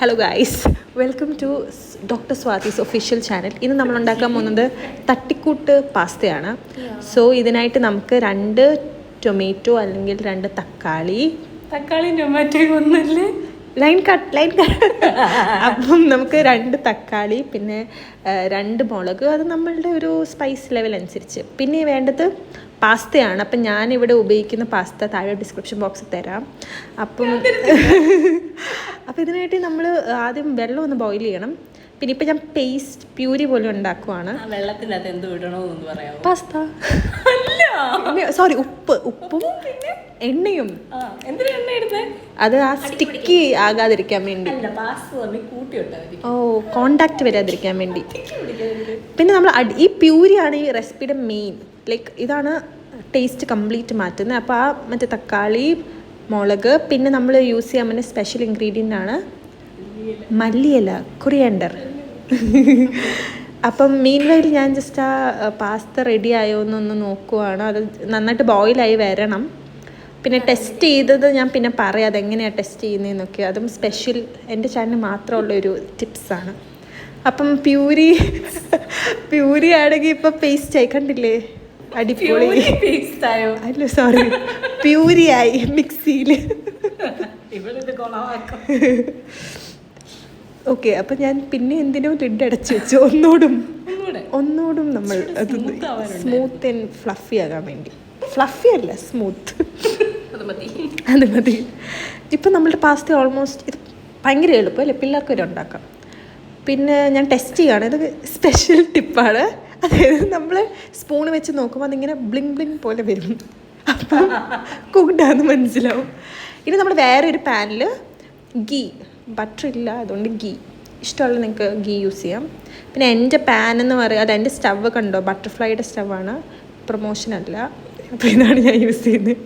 Hello guys, welcome to doctor Swathi's official channel. ഇന്ന് നമ്മൾ ഉണ്ടാക്കാൻ പോകുന്നത് തട്ടിക്കൂട്ട് പാസ്തയാണ്. സോ ഇതിനായിട്ട് നമുക്ക് 2 ടൊമാറ്റോ അല്ലെങ്കിൽ 2 തക്കാളി ടൊമാറ്റോ ഒന്നല്ലേ ലൈൻ കട്ട് അപ്പം നമുക്ക് 2 തക്കാളി, പിന്നെ 2 മുളക്, അത് നമ്മളുടെ ഒരു സ്പൈസ് ലെവൽ അനുസരിച്ച്. പിന്നെ വേണ്ടത് പാസ്തയാണ്. അപ്പം ഞാനിവിടെ ഉപയോഗിക്കുന്ന പാസ്ത താഴെ ഡിസ്ക്രിപ്ഷൻ ബോക്സിൽ തരാം. അപ്പം ഇതിനായിട്ട് നമ്മൾ ആദ്യം വെള്ളം ഒന്ന് ബോയിൽ ചെയ്യണം. പിന്നെ ഇപ്പം ഞാൻ പേസ്റ്റ് പ്യൂരി പോലെ ഉണ്ടാക്കുവാണ്. വെള്ളത്തിനകത്ത് എന്ത് വിടണമെന്ന് പറയാം. പാസ്ത സോറി, ഉപ്പും എണ്ണയും. അത് ആ സ്റ്റിക്കി ആകാതിരിക്കാൻ വേണ്ടി, കോണ്ടാക്ട് വരാതിരിക്കാൻ വേണ്ടി. പിന്നെ നമ്മൾ ഈ പ്യൂരിയാണ് ഈ റെസിപ്പിയുടെ മെയിൻ. ലൈക്ക് ഇതാണ് ടേസ്റ്റ് കംപ്ലീറ്റ് മാറ്റുന്നത്. അപ്പോൾ ആ മറ്റേ തക്കാളി, മുളക്, പിന്നെ നമ്മൾ യൂസ് ചെയ്യാൻ പറ്റുന്ന സ്പെഷ്യൽ ഇൻഗ്രീഡിയൻ്റ് ആണ് മല്ലിയില, കൊറിയാൻഡർ. അപ്പം മീൻ വൈൽ ഞാൻ ജസ്റ്റ് ആ പാസ്ത റെഡി ആയോ എന്നൊന്ന് നോക്കുവാണ്. അത് നന്നായിട്ട് ബോയിലായി വരണം. പിന്നെ ടെസ്റ്റ് ചെയ്തത് ഞാൻ പിന്നെ പറയാം അതെങ്ങനെയാണ് ടെസ്റ്റ് ചെയ്യുന്നതെന്നൊക്കെ. അതും സ്പെഷ്യൽ എൻ്റെ ചാനൽ മാത്രമുള്ളൊരു ടിപ്സാണ്. അപ്പം പ്യൂരി ആണെങ്കിൽ ഇപ്പം പേസ്റ്റ് ആയി, കണ്ടില്ലേ? അടിപൊളി. അല്ല സോറി, പ്യൂരി ആയി മിക്സിയിൽ. ഓക്കെ, അപ്പം ഞാൻ പിന്നെ എന്തിനോ ലിഡ് അടച്ചു വെച്ചു. ഒന്നോടും നമ്മൾ അത് സ്മൂത്ത് ആൻഡ് ഫ്ലഫി ആകാൻ വേണ്ടി. ഫ്ലഫി അല്ല, സ്മൂത്ത്. അത് മതി. ഇപ്പം നമ്മളുടെ പാസ്ത ഓൾമോസ്റ്റ് ഇത് ഭയങ്കര എളുപ്പം അല്ലേ, പിള്ളേർക്ക് വരെ ഉണ്ടാക്കാം. പിന്നെ ഞാൻ ടെസ്റ്റ് ചെയ്യുകയാണ്. ഇത് സ്പെഷ്യൽ ടിപ്പാണ്. അതായത് നമ്മൾ സ്പൂണ് വെച്ച് നോക്കുമ്പോൾ അതിങ്ങനെ ബ്ലിങ് പോലെ വരും. അപ്പം കുക്ക്ഡാന്ന് മനസ്സിലാവും. ഇനി നമ്മൾ വേറെ ഒരു പാനിൽ ഗീ, ബട്ടർ ഇല്ല അതുകൊണ്ട് ഗീ, ഇഷ്ടമുള്ള നിങ്ങൾക്ക് ഗീ യൂസ് ചെയ്യാം. പിന്നെ എൻ്റെ പാൻ എന്ന് പറയുക, അത് എൻ്റെ സ്റ്റവ് കണ്ടോ, ബട്ടർഫ്ലൈയുടെ സ്റ്റവാണ്, പ്രൊമോഷനല്ല. അപ്പോൾ ഇതാണ് ഞാൻ യൂസ് ചെയ്യുന്നത്.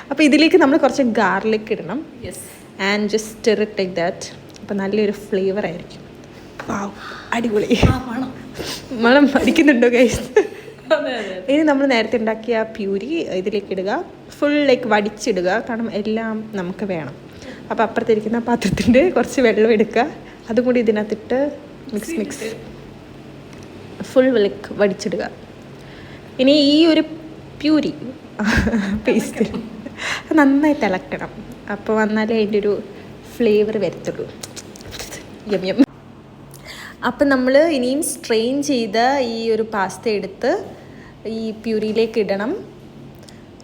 അപ്പോൾ ഇതിലേക്ക് നമ്മൾ കുറച്ച് ഗാർലിക് ഇടണം. And just stir it like that. അപ്പോൾ നല്ലൊരു ഫ്ലേവർ ആയിരിക്കും. വാവ്, അടിപൊളി മണം അടിക്കുന്നുണ്ടോ ഗൈസ്? ഇനി നമ്മൾ നേരത്തെ ഉണ്ടാക്കിയ പ്യൂരി ഇതിലേക്ക് ഇടുക. ഫുൾ ലൈക്ക് വടിച്ചിടുക, കാരണം എല്ലാം നമുക്ക് വേണം. അപ്പോൾ അപ്പുറത്തിരിക്കുന്ന പാത്രത്തിൻ്റെ കുറച്ച് വെള്ളം എടുക്കുക, അതും കൂടി ഇതിനകത്തിട്ട് മിക്സ് ഫുൾ ലൈക്ക് വടിച്ചിടുക. ഇനി ഈ ഒരു പ്യൂരി പേസ്റ്റ് നന്നായി തിളക്കണം. അപ്പോൾ വന്നാലേ അതിൻ്റെ ഒരു ഫ്ലേവർ വരത്തുള്ളൂ. യം. അപ്പം നമ്മൾ ഇനിയും സ്ട്രെയിൻ ചെയ്ത ഈ ഒരു പാസ്ത എടുത്ത് ഈ പ്യൂരിയിലേക്ക് ഇടണം.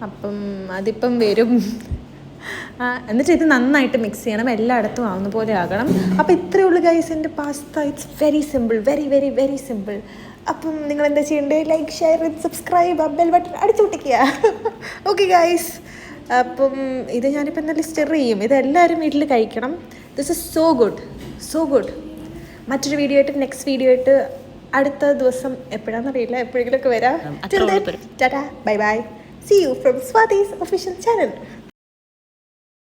അപ്പം അതിപ്പം വരും. എന്നിട്ട് ഇത് നന്നായിട്ട് മിക്സ് ചെയ്യണം, എല്ലായിടത്തും ആവുന്ന പോലെ ആകണം. അപ്പോൾ ഇത്രയേ ഉള്ളൂ ഗൈസ് എൻ്റെ pasta. It's very simple, very very very simple. അപ്പം നിങ്ങൾ എന്താ ചെയ്യേണ്ടത്? Like, share, subscribe, bell button അടിച്ചു പൊട്ടിക്കുക. ഓക്കെ ഗൈസ്, അപ്പം ഇത് ഞാനിപ്പോൾ എന്തായാലും സ്റ്റിർ ചെയ്യും. ഇതെല്ലാവരും വീട്ടിൽ കഴിക്കണം. This is so good. മറ്റൊരു വീഡിയോ ആയിട്ട്, നെക്സ്റ്റ് വീഡിയോ ആയിട്ട് അടുത്ത ദിവസം എപ്പോഴാണെന്നറിയില്ല, എപ്പോഴെങ്കിലുമൊക്കെ വരാം. Tata, bye bye. See you from Swati's official channel.